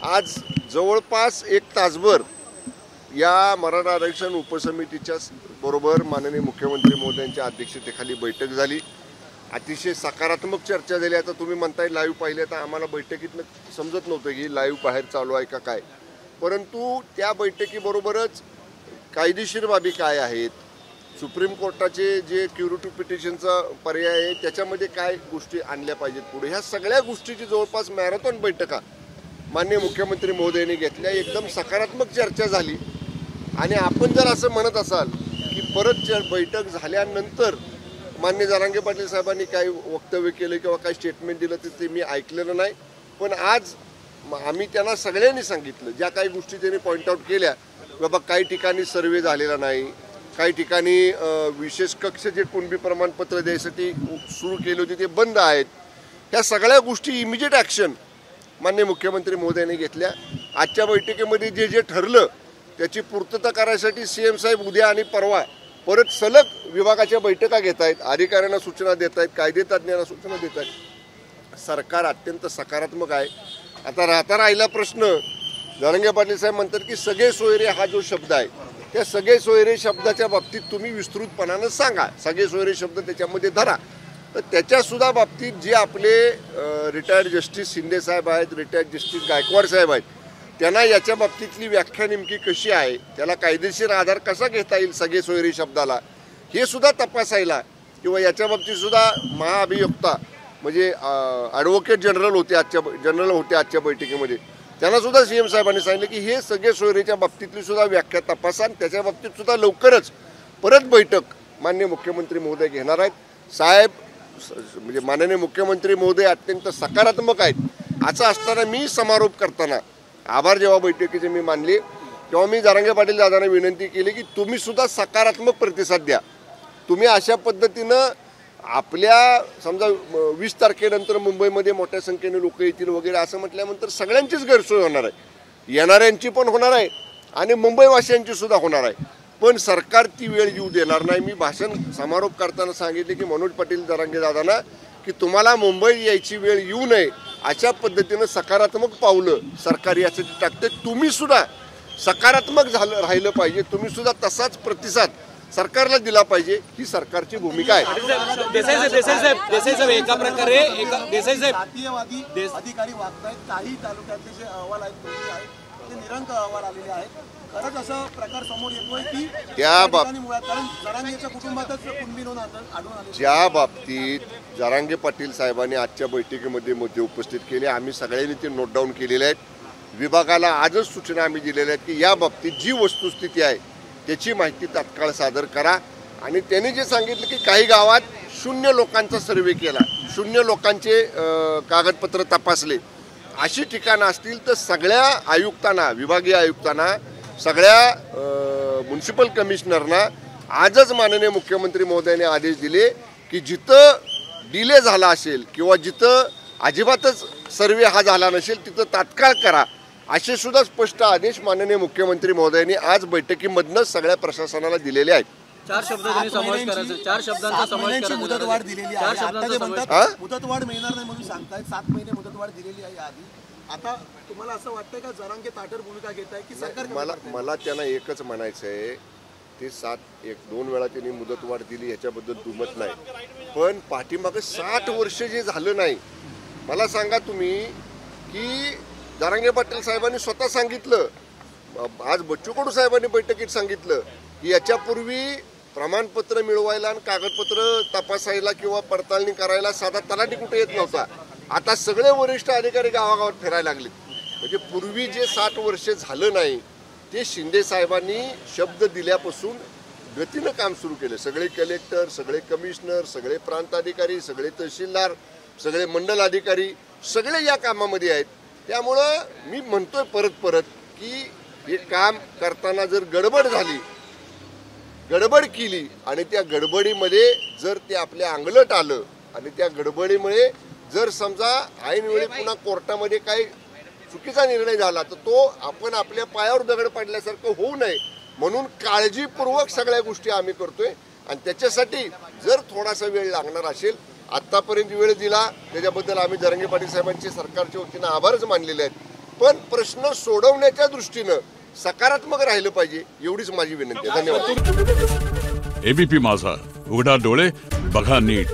आज जवळपास 1 तासभर या मराठा आरक्षण उपसमितीच्या बरोबर माननीय मुख्यमंत्री महोदयांच्या अध्यक्षतेखाली बैठक झाली। अतिशय सकारात्मक चर्चा झाली। आता तुम्ही म्हणताय लाईव्ह पाहिले तर आम्हाला बैठकीतनं समजत नव्हतं की लाईव्ह बाहेर चालू आहे का काय, परंतु त्या बैठकीबरोबरच कायदेशीर बाबी काय आहेत, सुप्रीम कोर्टाचे जे क्युरेटिव्ह पिटिशनचा पर्याय आहे त्याच्यामध्ये काय गोष्टी आणल्या पाहिजेत पुढे, ह्या सगळ्या गोष्टीची जवळपास मॅरेथॉन बैठका माननीय मुख्यमंत्री महोदयांनी घेतल्या। एकदम सकारात्मक चर्चा झाली आणि आपण जर असं म्हणत असाल की परत बैठक झाल्यानंतर माननीय जरांगे पाटील साहेबांनी काही वक्तव्य केलं किंवा काही स्टेटमेंट दिलं तर ते मी ऐकलेलं नाही, पण आज आम्ही त्यांना सगळ्यांनी सांगितलं ज्या काही गोष्टी त्यांनी पॉईंट आउट केल्या, बाबा काही ठिकाणी सर्वे झालेला नाही, काही ठिकाणी विशेष कक्ष जे कुणबी प्रमाणपत्र द्यायसाठी सुरू केले होते ते बंद आहेत, ह्या सगळ्या गोष्टी इमिजिएट ॲक्शन माननीय मुख्यमंत्री महोदयांनी घेतल्या। आजच्या बैठकीमध्ये जे जे ठरलं त्याची पूर्तता करायसाठी सीएम साहेब उद्या आणि परवा परत सलग विभागाच्या बैठका घेत आहेत, अधिकाऱ्यांना सूचना देत आहेत, कायदेतज्ञांना सूचना देत आहेत। सरकार अत्यंत सकारात्मक आहे। आता राहिला प्रश्न, जरांगे पाटील साहेब म्हणतात की सगळे सोयरे हा जो शब्द आहे त्या सगळे सोयरे शब्दाच्या बाबतीत तुम्ही विस्तृतपणानं सांगा, सगळे सोयरे शब्द त्याच्यामध्ये धरा। तर त्याच्यासुद्धा बाबतीत जे आपले रिटायर्ड जस्टिस शिंदे साहेब आहेत, रिटायर्ड जस्टिस गायकवाड साहेब आहेत, त्यांना याच्या बाबतीतली व्याख्या नेमकी कशी आहे, त्याला कायदेशीर आधार कसा घेता येईल सगळे सोयरे शब्दाला, हे सुद्धा तपासायला किंवा याच्या बाबतीत सुद्धा महाअभियोक्ता म्हणजे ॲडव्होकेट जनरल होते आजच्या बैठकीमध्ये, त्यांना सुद्धा सीएम साहेबांनी सांगितलं की हे सगळे सोयरेच्या बाबतीतली सुद्धा व्याख्या तपासा आणि त्याच्या बाबतीत सुद्धा लवकरच परत बैठक माननीय मुख्यमंत्री महोदय घेणार आहेत। साहेब म्हणजे माननीय मुख्यमंत्री महोदय अत्यंत सकारात्मक आहेत। असं असताना मी समारोप करताना आभार जेव्हा बैठकीचे मी मानले तेव्हा मी जरांगे पाटील दादांना विनंती केली की तुम्ही सुद्धा सकारात्मक प्रतिसाद द्या। तुम्ही अशा पद्धतीनं आपल्या समजा 20 तारखेनंतर मुंबईमध्ये मोठ्या संख्येने लोक येतील वगैरे असं म्हटल्यानंतर सगळ्यांचीच गैरसोय होणार आहे, येणाऱ्यांची पण होणार आहे आणि मुंबईवासियांची सुद्धा होणार आहे, पण सरकार ती वेळ येऊ देणार नाही। मी भाषण समारोप करताना सांगितले की मनोज पाटील जरांगे दादांना की तुम्हाला मुंबई यायची वेळ येऊ नये अशा पद्धतीनं सकारात्मक पावलं सरकार यासाठी टाकते, तुम्ही सुद्धा सकारात्मक राहिलं पाहिजे, तुम्ही सुद्धा तसाच प्रतिसाद सरकारला दिला पाहिजे, ही सरकारची भूमिका आहे। देसाई साहेब एका प्रकारे जातीयवादी अधिकारी वागतायत, काही तालुक्यातले जे अहवाल आहेत ते निरंक अहवाल आलेले आहेत, खरंच असं प्रकार समोर येतोय की त्या जरांगेच्या कुटुंबातच कुणबी नोंद आढळून आली। ज्या बाबतीत जरांगे पाटील साहेबांनी आजच्या बैठकीमध्ये मुद्दे उपस्थित केले, आम्ही सगळ्यांनी ते नोट डाऊन केलेले आहेत। विभागाला आजच सूचना आम्ही दिलेल्या आहेत की या बाबतीत जी वस्तुस्थिती आहे त्याची माहिती तात्काळ सादर करा। आणि त्यांनी जे सांगितलं की काही गावात 0 लोकांचा सर्वे केला, 0 लोकांचे कागदपत्र तपासले, अशी ठिकाणं असतील तर सगळ्या आयुक्तांना, विभागीय आयुक्तांना, सगळ्या म्युन्सिपल कमिशनरना आजच माननीय मुख्यमंत्री महोदयांनी आदेश दिले की जिथं डिले झाला असेल किंवा जिथं अजिबातच सर्वे हा झाला नसेल तिथं तात्काळ करा, असे सुद्धा स्पष्ट आदेश माननीय मुख्यमंत्री महोदयांनी आज बैठकीमधनं सगळ्या प्रशासनाला दिलेले आहेत। 4 शब्दांचा समावेश करायचा, 4 शब्दांचा समावेश करायचा, मुदतवाढ दिलेली आहे, आता ते म्हणतात मुदतवाढ मिळणार नाही म्हणून सांगतायत, 7 महिने मुदतवाढ दिलेली आहे आधी। आता तुम्हाला असं वाटतंय का जरांगे ताठर भूमिका घेत आहे की सरकार? मला त्यांना एकच म्हणायचं आहे, ते 2 वेळा त्यांनी मुदतवाढ दिली ह्याच्याबद्दल दुमत नाही, पण पाठीमागे 60 वर्ष जे झालं नाही, मला सांगा तुम्ही की जरांगे पाटील साहेबांनी स्वतः सांगितलं, आज बच्चू कडू साहेबांनी बैठकीत सांगितलं की याच्यापूर्वी प्रमाणपत्र मिळवायला आणि कागदपत्र तपासायला किंवा पडताळणी करायला साधा तलाठी कुठे येत नव्हता, आता सगळे वरिष्ठ अधिकारी गावागावात फिरायला लागले। म्हणजे पूर्वी जे 60 वर्ष झालं नाही ते शिंदे साहेबांनी शब्द दिल्यापासून गतीनं काम सुरू केलं। सगळे कलेक्टर, सगळे कमिशनर, सगळे प्रांत अधिकारी, सगळे तहसीलदार, सगळे मंडल अधिकारी सगळे या कामामध्ये आहेत। त्यामुळं मी म्हणतोय परत की हे काम करताना जर गडबड झाली, गडबड केली आणि त्या गडबडीमध्ये जर ते आपल्या अंगलट आलं आणि त्या गडबडीमुळे जर समजा ऐन वेळी पुन्हा कोर्टामध्ये काही चुकीचा निर्णय झाला तर तो आपण आपल्या पायावर दगड पडल्यासारखं होऊ नये म्हणून काळजीपूर्वक सगळ्या गोष्टी आम्ही करतोय। आणि त्याच्यासाठी जर थोडासा वेळ लागणार असेल आतापर्यंत वेळ दिला त्याच्याबद्दल आम्ही जरांगे पाटील साहेबांचे सरकारच्या वतीने आभारच मानलेले आहेत। पण प्रश्न सोडवण्याच्या दृष्टीनं सकारात्मक राहिलं पाहिजे, एवढीच माझी विनंती आहे. धन्यवाद. एबीपी माझा, उघडा डोळे बघा नीट.